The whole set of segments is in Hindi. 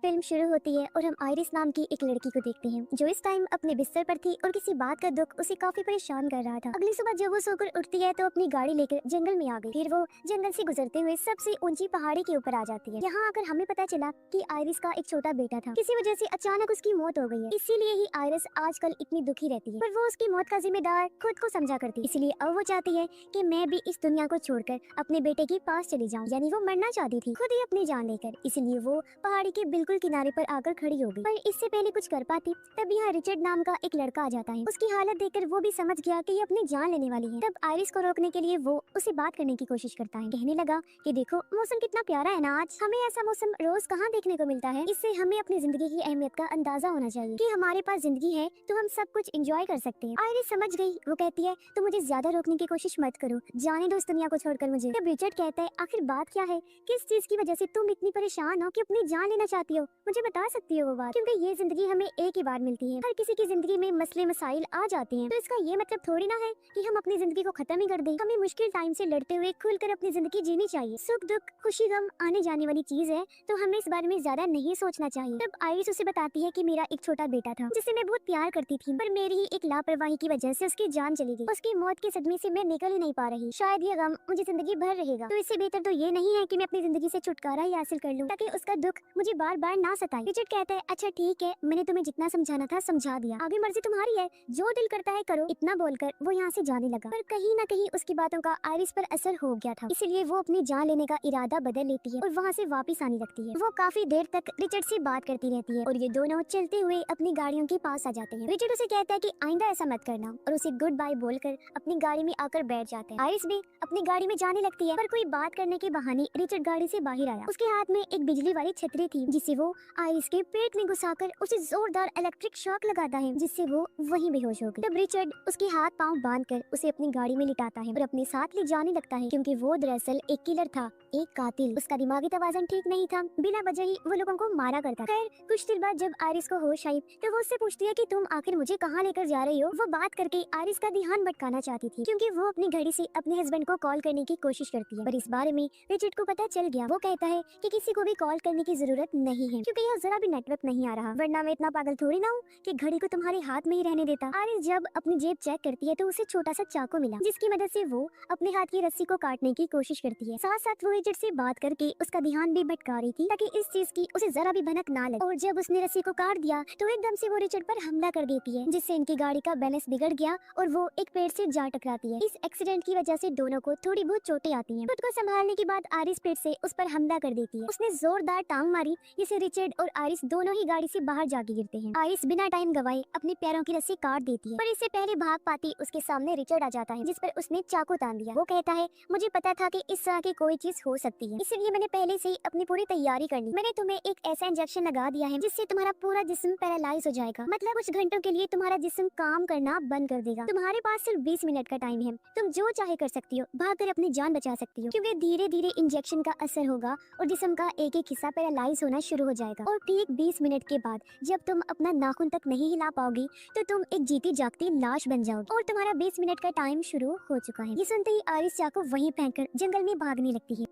फिल्म शुरू होती है और हम आयरिस नाम की एक लड़की को देखते हैं जो इस टाइम अपने बिस्तर पर थी और किसी बात का दुख उसे काफी परेशान कर रहा था। अगली सुबह जब वो सोकर उठती है तो अपनी गाड़ी लेकर जंगल में आ गई। फिर वो जंगल से गुजरते हुए सबसे ऊंची पहाड़ी के ऊपर आ जाती है। यहाँ आकर हमें पता चला कि आयरिस का एक छोटा बेटा था, किसी वजह से अचानक उसकी मौत हो गई है। इसीलिए ही आयरिस आजकल इतनी दुखी रहती है, पर वो उसकी मौत का जिम्मेदार खुद को समझा करती है। इसलिए अब वो चाहती है कि मैं भी इस दुनिया को छोड़कर अपने बेटे के पास चली जाऊं, यानी वो मरना चाहती थी खुद ही अपनी जान लेकर। इसलिए वो पहाड़ी के बिल्कुल किनारे पर आकर खड़ी हो गई, पर इससे पहले कुछ कर पाती तब यहाँ रिचर्ड नाम का एक लड़का आ जाता है। उसकी हालत देखकर वो भी समझ गया कि ये अपनी जान लेने वाली है। तब आयरिस को रोकने के लिए वो उसे बात करने की कोशिश करता है। कहने लगा कि देखो मौसम कितना प्यारा है ना आज, हमें ऐसा मौसम रोज कहाँ देखने को मिलता है। इससे हमें अपनी जिंदगी की अहमियत का अंदाजा होना चाहिए कि हमारे पास जिंदगी है तो हम सब कुछ एंजॉय कर सकते हैं। आयरिस समझ गई। वो कहती है तो मुझे ज्यादा रोकने की कोशिश मत करो, जाने दो इस दुनिया को छोड़कर मुझे। तब रिचर्ड कहता है आखिर बात क्या है, किस चीज की वजह से तुम इतनी परेशान हो कि अपनी जान लेना चाहती हो, मुझे बता सकती हो वो बात, क्योंकि ये जिंदगी हमें एक ही बार मिलती है। हर किसी की जिंदगी में मसले मसाइल आ जाते हैं, तो इसका ये मतलब थोड़ी ना है कि हम अपनी जिंदगी को खत्म ही कर दें। हमें मुश्किल टाइम से लड़ते हुए खुलकर अपनी जिंदगी जीनी चाहिए। सुख दुख खुशी गम आने जाने वाली चीज है, तो हमें इस बारे में ज्यादा नहीं सोचना चाहिए। तब आयरिस उसे बताती है कि मेरा एक छोटा बेटा था जिसे मैं बहुत प्यार करती थी, पर मेरी ही एक लापरवाही की वजह से उसकी जान चली गई। उसकी मौत के सदमे से मैं निकल ही नहीं पा रही। शायद ये गम मुझे जिंदगी भर रहेगा, तो इससे बेहतर तो ये नहीं है कि मैं अपनी जिंदगी से छुटकारा ही हासिल कर लूं, ताकि उसका दुख मुझे बार बार ना सताए। रिचर्ड कहता है अच्छा ठीक है, मैंने तुम्हें जितना समझाना था समझा दिया, आगे मर्जी तुम्हारी है, जो दिल करता है करो। इतना बोलकर वो यहाँ से जाने लगा, पर कहीं न कहीं उसकी बातों का आयरिस पर असर हो गया था। इसलिए वो अपनी जान लेने का इरादा बदल लेती है और वहाँ से वापस आने लगती है। वो काफी देर तक रिचर्ड से बात करती रहती है और ये दोनों चलते हुए अपनी गाड़ियों के पास आ जाते हैं। रिचर्ड उसे कहता है कि आइंदा ऐसा मत करना और उसे गुड बाय बोलकर अपनी गाड़ी में आकर बैठ जाते हैं। आयरिस भी अपनी गाड़ी में जाने लगती है, पर कोई बात करने के बहाने रिचर्ड गाड़ी से बाहर आया। उसके हाथ में एक बिजली वाली छतरी थी, जिसे वो आयरिस के पेट में घुसाकर उसे जोरदार इलेक्ट्रिक शॉक लगाता है, जिससे वो वहीं बेहोश हो गई। तब रिचर्ड उसके हाथ पांव बांधकर उसे अपनी गाड़ी में लिटाता है और अपने साथ ले जाने लगता है, क्योंकि वो दरअसल एक किलर था, एक कातिल। उसका दिमागी तवाज़ुन ठीक नहीं था, बिना वजह ही वो लोगों को मारा करता। खैर कुछ देर बाद जब आयरिस को होश आई तो वो उससे पूछती है कि तुम आखिर मुझे कहाँ लेकर जा रही हो। वो बात करके आयरिस का ध्यान भटकाना चाहती थी, क्योंकि वो अपनी घड़ी से अपने हस्बैंड को कॉल करने की कोशिश करती है, पर इस बारे में रिचर्ड को पता चल गया। वो कहता है कि किसी को भी कॉल करने की जरूरत नहीं है, क्योंकि यहाँ जरा भी नेटवर्क नहीं आ रहा, वरना मैं इतना पागल थोड़ी ना हूँ कि घड़ी को तुम्हारे हाथ में ही रहने देता। आयरिस जब अपनी जेब चेक करती है तो उसे छोटा सा चाकू मिला, जिसकी मदद से वो अपने हाथ की रस्सी को काटने की कोशिश करती है। साथ साथ वो रिचर्ड से बात करके उसका ध्यान भी भटका रही थी, ताकि इस चीज की उसे जरा भी भनक ना लगे। और जब उसने रस्सी को काट दिया तो एकदम से वो रिचर्ड पर हमला कर देती है, जिससे इनकी गाड़ी का बैलेंस बिगड़ गया और वो एक पेड़ से जा टकराती है। इस एक्सीडेंट की वजह से दोनों को थोड़ी बहुत चोटें आती हैं। खुद को संभालने के बाद आयरिस पेड़ से उस पर हमला कर देती है। उसने जोरदार टांग मारी, जिससे रिचर्ड और आयरिस दोनों ही गाड़ी से बाहर जाके गिरते हैं। आयरिस बिना टाइम गवाए अपने पैरों की रस्सी काट देती है, पर इससे पहले भाग पाती उसके सामने रिचर्ड आ जाता है, जिस पर उसने चाकू तान दिया। वो कहता है मुझे पता था कि इस तरह की कोई चीज हो सकती है, इसलिए मैंने पहले से ही अपनी पूरी तैयारी कर ली। मैंने तुम्हें एक ऐसा इंजेक्शन लगा दिया है जिससे तुम्हारा पूरा जिस्म पैरालाइज हो जाएगा, मतलब कुछ घंटों के लिए तुम्हारा जिस्म काम करना बंद कर देगा। तुम्हारे पास सिर्फ 20 मिनट का टाइम है, तुम जो चाहे कर सकती हो, भागकर अपनी जान बचा सकती हो, क्योंकि धीरे धीरे इंजेक्शन का असर होगा और जिस्म का एक एक हिस्सा पैरालाइज होना शुरू हो जाएगा। और ठीक 20 मिनट के बाद जब तुम अपना नाखून तक नहीं हिला पाओगी तो तुम एक जीती जागती लाश बन जाओगी और तुम्हारा 20 मिनट का टाइम शुरू हो चुका है। ये सुनते ही आयरिस चाकू वहीं फेंककर जंगल में भागने लगती है।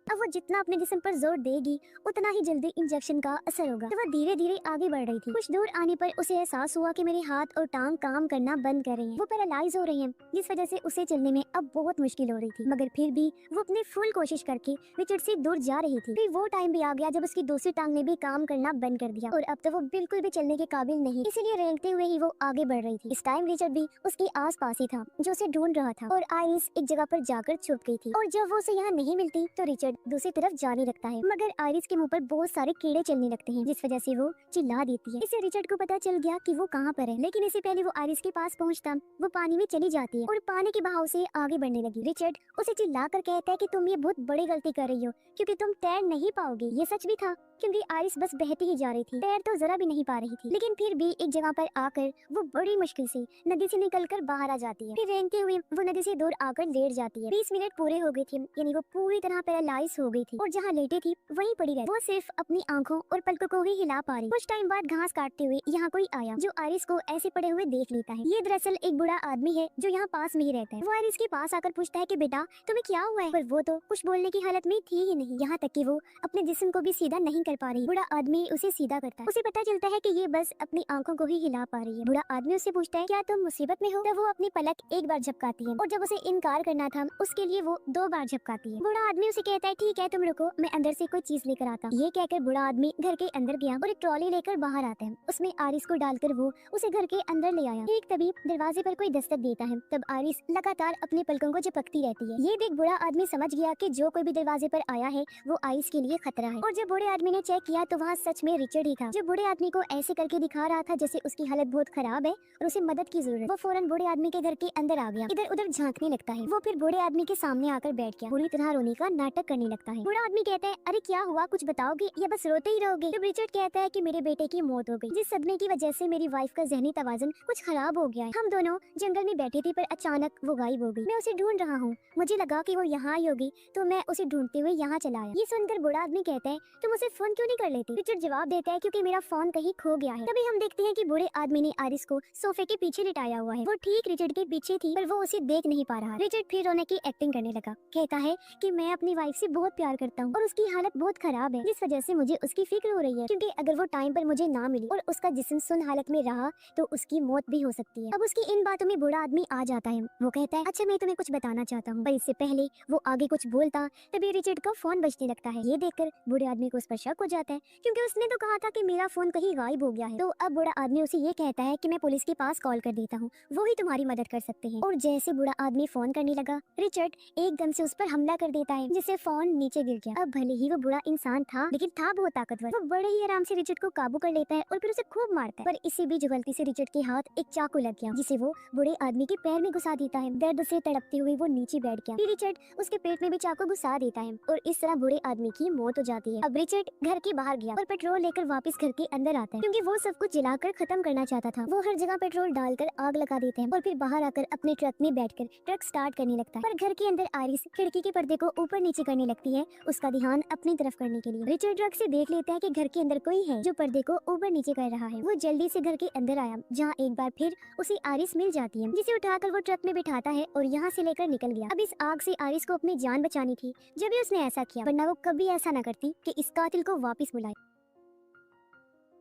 अब वो जितना अपने जिस्म पर जोर देगी उतना ही जल्दी इंजेक्शन का असर होगा। तो वो धीरे धीरे आगे बढ़ रही थी। कुछ दूर आने पर उसे एहसास हुआ कि मेरे हाथ और टांग काम करना बंद कर रही हैं। वो पैरालाइज हो रही हैं, जिस वजह से उसे चलने में अब बहुत मुश्किल हो रही थी, मगर फिर भी वो अपनी फुल कोशिश करके रिचर्ड से दूर जा रही थी। फिर वो टाइम भी आ गया जब उसकी दूसरी टांग ने भी काम करना बंद कर दिया और अब तो वो बिल्कुल भी चलने के काबिल नहीं, इसीलिए रेंगते हुए ही वो आगे बढ़ रही थी। इस टाइम रिचर्ड भी उसके आस पास ही था, जो उसे ढूंढ रहा था, और आयरिस एक जगह पर जाकर छुप गई थी। और जब वो उसे यहाँ नहीं मिलती तो रिचर्ड दूसरी तरफ जाने लगता है, मगर आयरिस के मुंह पर बहुत सारे कीड़े चलने लगते हैं, जिस वजह से वो चिल्ला देती है। इससे रिचर्ड को पता चल गया कि वो कहाँ पर है, लेकिन इससे पहले वो आयरिस के पास पहुँचता वो पानी में चली जाती है और पानी के बहाव से आगे बढ़ने लगी। रिचर्ड उसे चिल्ला कर कहता है कि तुम ये बहुत बड़ी गलती कर रही हो, क्योंकि तुम तैर नहीं पाओगे। ये सच भी था, क्योंकि आयरिस बस बहती ही जा रही थी, तैर तो जरा भी नहीं पा रही थी। लेकिन फिर भी एक जगह पर आकर वो बड़ी मुश्किल से नदी से निकलकर बाहर आ जाती है। फिर रेंगते हुए वो नदी से दूर आकर लेट जाती है। 20 मिनट पूरे हो गए थे, यानी वो पूरी तरह पैरालाइज पैरालाइज हो गई थी और जहाँ लेटी थी वहीं पड़ी रहती। वो सिर्फ अपनी आंखों और पलकों को ही हिला पा रही। कुछ टाइम बाद घास काटते हुए यहाँ कोई आया जो आयरिस को ऐसे पड़े हुए देख लेता है। ये दरअसल एक बूढ़ा आदमी है जो यहाँ पास में ही रहता है। वो आयरिस के पास आकर पूछता है कि बेटा तुम्हें क्या हुआ है, पर वो तो कुछ बोलने की हालत में थी ही नहीं। यहाँ तक कि वो अपने जिस्म को भी सीधा नहीं कर पा रही। बूढ़ा आदमी उसे सीधा करता है। उसे पता चलता है कि ये बस अपनी आंखों को ही हिला पा रही है। बूढ़ा आदमी उससे पूछता है क्या तुम मुसीबत में हो? तब वो अपनी पलक एक बार झपकाती है और जब उसे इनकार करना था उसके लिए वो 2 बार झपकाती है। बूढ़ा आदमी उसे कहता है ठीक है तुम रुको, मैं अंदर से कोई चीज लेकर आता हूँ। ये कहकर बूढ़ा आदमी घर के अंदर गया और एक ट्रॉली लेकर बाहर आता है। उसमें आरिस को डालकर वो उसे घर के अंदर ले आया। एक तभी दरवाजे पर कोई दस्तक देता है। तब आरिस लगातार अपने पलकों को झपकती रहती है। ये देख बूढ़ा आदमी समझ गया कि जो कोई भी दरवाजे पर आया है वो आरिस के लिए खतरा है। और जब बूढ़े आदमी ने चेक किया तो वहाँ सच में रिचर्ड ही था, जो बूढ़े आदमी को ऐसे करके दिखा रहा था जैसे उसकी हालत बहुत खराब है और उसे मदद की जरूरत। वो फौरन बूढ़े आदमी के घर के अंदर आ गया, इधर उधर झांकने लगता है। वो फिर बूढ़े आदमी के सामने आकर बैठ गया, पूरी तरह रोने का नाटक करने लगता है। बूढ़ा आदमी कहता है अरे क्या हुआ, कुछ बताओगे या बस रोते ही रहोगे? तो रिचर्ड कहता है कि मेरे बेटे की मौत हो गई, जिस सदमे की वजह से मेरी वाइफ का जहनी तवाज़ुन कुछ खराब हो गया है। हम दोनों जंगल में बैठी थी पर अचानक वो गायब हो गई। मैं उसे ढूंढ रहा हूँ, मुझे लगा कि वो यहाँ आई होगी तो मैं उसे ढूंढते हुए यहाँ चला आया। ये सुनकर बूढ़ा आदमी कहता है तुम उसे फोन क्यों नहीं कर लेती? रिचर्ड जवाब देता है क्योंकि मेरा फोन कहीं खो गया है। तभी हम देखते हैं कि बूढ़े आदमी ने आरिस को सोफे के पीछे लिटाया हुआ है। वो ठीक रिचर्ड के पीछे थी पर वो उसे देख नहीं पा रहा। रिचर्ड फिर रोने की एक्टिंग करने लगा, कहता है कि मैं अपनी वाइफ से बहुत प्यार करता हूँ और उसकी हालत बहुत खराब है, जिस वजह से मुझे उसकी फिक्र हो रही है, क्योंकि अगर वो टाइम पर मुझे ना मिली और उसका जिस्म सुन हालत में रहा तो उसकी मौत भी हो सकती है। अब उसकी इन बातों में बूढ़ा आदमी आ जाता है। वो कहता है अच्छा मैं तुम्हें कुछ बताना चाहता हूँ, पर इससे पहले वो आगे कुछ बोलता तभी रिचर्ड का फोन बजने लगता है। ये देखकर बूढ़े आदमी को उस पर शक हो जाता है क्योंकि उसने तो कहा था कि मेरा फोन कहीं गायब हो गया है। तो अब बूढ़ा आदमी उसे ये कहता है कि मैं पुलिस के पास कॉल कर देता हूँ, वो ही तुम्हारी मदद कर सकते हैं। और जैसे बूढ़ा आदमी फोन करने लगा रिचर्ड एकदम से उस पर हमला कर देता है जिससे फोन नीचे गिर गया। अब भले ही वो बूढ़ा इंसान था लेकिन था बहुत ताकतवर। वो बड़े ही आराम से रिचर्ड को काबू कर लेता है और फिर उसे खूब मारता है, पर इसी बीच गलती से रिचर्ड के हाथ एक चाकू लग गया जिसे वो बूढ़े आदमी के पैर में घुसा देता है। दर्द से तड़पते हुए वो नीचे बैठ गया। फिर रिचर्ड उसके पेट में भी चाकू घुसा देता है और इस तरह बूढ़े आदमी की मौत हो जाती है। अब रिचर्ड घर के बाहर गया और पेट्रोल लेकर वापस घर के अंदर आता है क्योंकि वो सब कुछ जलाकर खत्म करना चाहता था। वो हर जगह पेट्रोल डालकर आग लगा देते हैं और फिर बाहर आकर अपने ट्रक में बैठकर ट्रक स्टार्ट करने लगता है। पर घर के अंदर आरिस खिड़की के पर्दे को ऊपर नीचे करने लगती है, उसका ध्यान अपनी तरफ करने के लिए। रिचर्ड ट्रक से देख लेता है कि घर के अंदर कोई है जो पर्दे को ऊपर नीचे कर रहा है। वो जल्दी से घर के अंदर आया जहाँ एक बार फिर उसे आरिस मिल जाती है, जिसे उठाकर वो ट्रक में बिठाता है और यहाँ से लेकर निकल गया। अब इस आग से आरिस को अपनी जान बचानी थी, जब भी उसने ऐसा किया, वरना वो कभी ऐसा न करती कि इस कातिल को वापस बुलाए।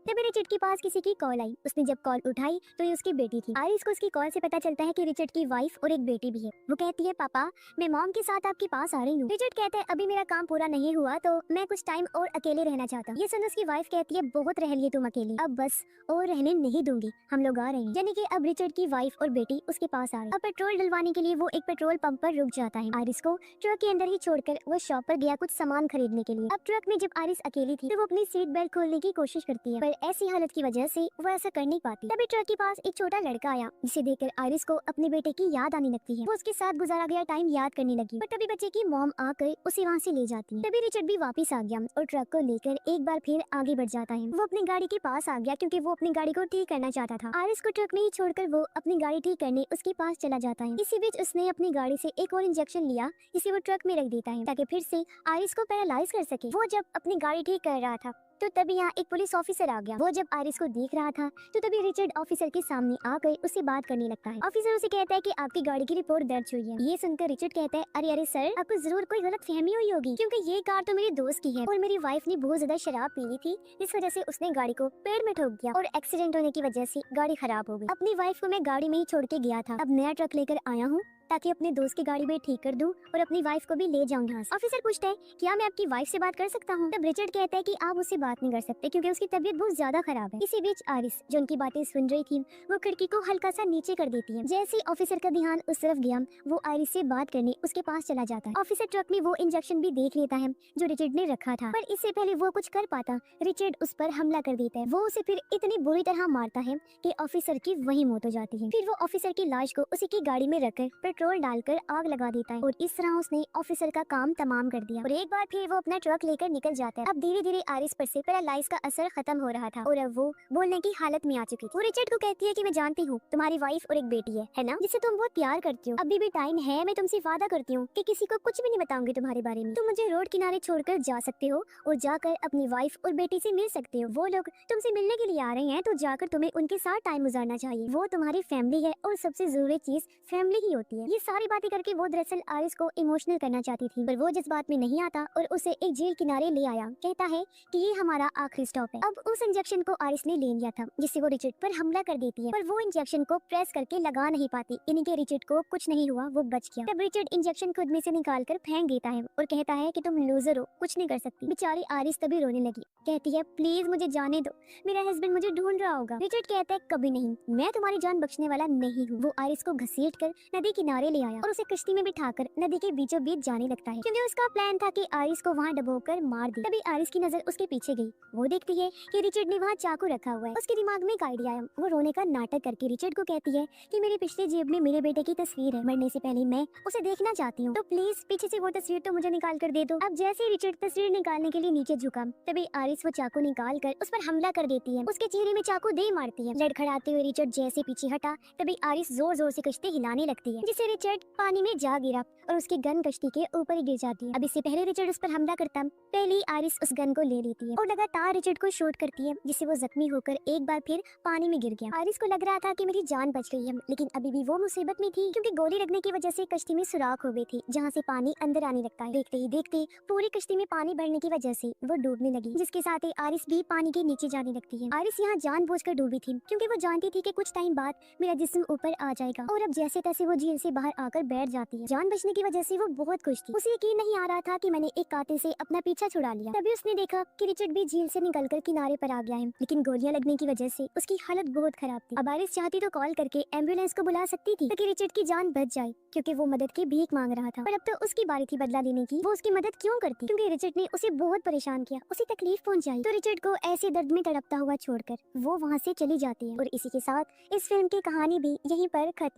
तभी रिचर्ड के पास किसी की कॉल आई। उसने जब कॉल उठाई तो ये उसकी बेटी थी। आरिस को उसकी कॉल से पता चलता है कि रिचर्ड की वाइफ और एक बेटी भी है। वो कहती है पापा मैं मॉम के साथ आपके पास आ रही हूँ। रिचर्ड कहता है अभी मेरा काम पूरा नहीं हुआ तो मैं कुछ टाइम और अकेले रहना चाहता हूँ। ये सुन उसकी वाइफ कहती है बहुत रह लिए तुम अकेले, अब बस और रहने नहीं दूंगी, हम लोग आ रहे हैं। यानी कि अब रिचर्ड की वाइफ और बेटी उसके पास आ रही। अब पेट्रोल डलवाने के लिए वो एक पेट्रोल पंप पर रुक जाता है। आरिस को ट्रक के अंदर ही छोड़कर वो शॉप पर गया कुछ सामान खरीदने के लिए। अब ट्रक में जब आरिस अकेली थी तो वो अपनी सीट बेल्ट खोलने की कोशिश करती है, पर ऐसी हालत की वजह से वो ऐसा कर नहीं पाती। तभी ट्रक के पास एक छोटा लड़का आया जिसे देखकर आरिस को अपने बेटे की याद आने लगती है। वो उसके साथ गुजारा गया टाइम याद करने लगी, पर तभी बच्चे की मॉम आकर उसे वहाँ से ले जाती है। तभी रिचर्ड भी वापस आ गया और ट्रक को लेकर एक बार फिर आगे बढ़ जाता है। वो अपनी गाड़ी के पास आ गया क्योंकि वो अपनी गाड़ी को ठीक करना चाहता था। आरिस को ट्रक में ही छोड़कर वो अपनी गाड़ी ठीक करने उसके पास चला जाता है। इसी बीच उसने अपनी गाड़ी से एक और इंजेक्शन लिया जिसे वो ट्रक में रख देता है ताकि फिर से आरिस को पैरालाइज कर सके। वो जब अपनी गाड़ी ठीक कर रहा था तो तभी यहाँ एक पुलिस ऑफिसर आ गया। वो जब आरिस को देख रहा था तो तभी रिचर्ड ऑफिसर के सामने आकर उससे बात करने लगता है। ऑफिसर उसे कहता है कि आपकी गाड़ी की रिपोर्ट दर्ज हुई है। ये सुनकर रिचर्ड कहता है अरे अरे सर, आपको जरूर कोई गलत फहमी हुई होगी क्योंकि ये कार तो मेरे दोस्त की है और मेरी वाइफ ने बहुत ज्यादा शराब पी ली थी, इस वजह से उसने गाड़ी को पेड़ में ठोक दिया और एक्सीडेंट होने की वजह से गाड़ी खराब हो गई। अपनी वाइफ को मैं गाड़ी में ही छोड़ के गया था, अब नया ट्रक लेकर आया हूँ ताकि अपने दोस्त की गाड़ी में ठीक कर दूं और अपनी वाइफ को भी ले जाऊं यहाँ से। ऑफिसर पूछता है क्या मैं आपकी वाइफ से बात कर सकता हूँ? तब रिचर्ड कहता है कि आप उससे बात नहीं कर सकते क्योंकि उसकी तबीयत बहुत ज्यादा खराब है। इसी बीच आरिस जो उनकी बातें सुन रही थी वो खिड़की को हल्का सा नीचे कर देती है। जैसे ऑफिसर का ध्यान उस तरफ गया वो आरिस से बात करने उसके पास चला जाता है। ऑफिसर ट्रक में वो इंजेक्शन भी देख लेता है जो रिचर्ड ने रखा था, पर इससे पहले वो कुछ कर पाता रिचर्ड उस पर हमला कर देता है। वो उसे फिर इतनी बुरी तरह मारता है कि ऑफिसर की वही मौत हो जाती है। फिर वो ऑफिसर की लाश को उसी की गाड़ी में रखकर पेट्रोल डालकर आग लगा देता है और इस तरह उसने ऑफिसर का काम तमाम कर दिया और एक बार फिर वो अपना ट्रक लेकर निकल जाता है। अब धीरे धीरे आरिस पर से पैरालाइज का असर खत्म हो रहा था और अब वो बोलने की हालत में आ चुकी थी। वो रिचर्ड को कहती है कि मैं जानती हूँ तुम्हारी वाइफ और एक बेटी है ना, जिससे तुम बहुत प्यार करती हो। अभी भी टाइम है, मैं तुमसे वादा करती हूँ कि किसी को कुछ भी नहीं बताऊंगी तुम्हारे बारे में। तुम मुझे रोड किनारे छोड़कर जा सकते हो और जाकर अपनी वाइफ और बेटी से मिल सकते हो। वो लोग तुमसे मिलने के लिए आ रहे हैं तो जाकर तुम्हें उनके साथ टाइम गुजारना चाहिए। वो तुम्हारी फैमिली है और सबसे जरूरी चीज फैमिली ही होती है। ये सारी बातें करके वो दरअसल आरिस को इमोशनल करना चाहती थी, पर वो जिस बात में नहीं आता और उसे एक जेल किनारे ले आया। कहता है कि ये हमारा आखिरी स्टॉप है। अब उस इंजेक्शन को आरिस ने ले लिया था जिससे वो रिचर्ड पर हमला कर देती है, पर वो इंजेक्शन को प्रेस करके लगा नहीं पाती। यानी कि रिचर्ड को कुछ नहीं हुआ, वो बच गया। तब रिचर्ड इंजेक्शन खुद में से निकाल कर फेंक देता है और कहता है कि तुम लूजर हो, कुछ नहीं कर सकती। बेचारी आरिस तभी रोने लगी, कहती है प्लीज मुझे जाने दो, मेरा हस्बैंड मुझे ढूंढ रहा होगा। रिचर्ड कहता है कभी नहीं, मैं तुम्हारी जान बख्शने वाला नहीं हूँ। वो आरिस को घसीट कर नदी किनारे ले आया और उसे कश्ती में बिठाकर नदी के बीचों बीच जाने लगता है, क्योंकि उसका प्लान था कि आरिस को वहाँ डबोकर मार दे। तभी आरिस की नजर उसके पीछे गई। वो देखती है कि रिचर्ड ने वहाँ चाकू रखा हुआ है। उसके दिमाग में एक आइडिया आया। वो रोने का नाटक करके रिचर्ड को कहती है कि मेरी पिछली जेब में मेरे बेटे की तस्वीर है, मरने से पहले मैं उसे देखना चाहती हूँ, तो प्लीज पीछे से वो तस्वीर तो मुझे निकाल कर दे दो। अब जैसे ही रिचर्ड तस्वीर निकालने के लिए नीचे झुका, तभी आरिस वो चाकू निकाल कर उस पर हमला कर देती है। उसके चेहरे में चाकू दे मारती है। लड़खड़ाते हुए रिचर्ड जैसे पीछे हटा, तभी आरिस जोर जोर से कश्ती हिलाने लगती है, जिससे रिचर्ड पानी में जा गिरा और उसकी गन कश्ती के ऊपर ही गिर जाती है। अब इससे पहले रिचर्ड उस पर हमला करता, पहले ही आरिस उस गन को ले लेती है और लगातार रिचर्ड को शूट करती है, जिससे वो जख्मी होकर एक बार फिर पानी में गिर गया। आरिस को लग रहा था कि मेरी जान बच गई है, लेकिन अभी भी वो मुसीबत में थी, क्योंकि गोली लगने की वजह से कश्ती में सुराख हो गई थी, जहाँ से पानी अंदर आने लगता है। देखते ही देखते पूरी कश्ती में पानी भरने की वजह से वो डूबने लगी, जिसके साथ ही आरिस भी पानी के नीचे जाने लगती है। आरिस यहाँ जानबूझकर डूबी थी, क्योंकि वो जानती थी कि कुछ टाइम बाद मेरा जिस्म ऊपर आ जाएगा, और अब जैसे तैसे वो झील से बाहर आकर बैठ जाती है। जान बचने की वजह से वो बहुत खुश थी। उसे यकीन नहीं आ रहा था कि मैंने एक कातिल से अपना पीछा छुड़ा लिया। तभी उसने देखा कि रिचर्ड भी झील से निकलकर किनारे पर आ गया है, लेकिन गोलियां लगने की वजह से उसकी हालत बहुत खराब थी। अब आरिस चाहती तो कॉल करके एम्बुलेंस को बुला सकती थी ताकि रिचर्ड की जान बच जाए, क्योंकि वो मदद की भीख मांग रहा था। पर अब तो उसकी बारी थी बदला लेने की। वो उसकी मदद क्यों करती, क्योंकि रिचर्ड ने उसे बहुत परेशान किया, उसे तकलीफ पहुंचाई। तो रिचर्ड को ऐसे दर्द में तड़पता हुआ छोड़कर वो वहाँ से चली जाती है। और इसी के साथ इस फिल्म की कहानी भी यहीं पर खत्म।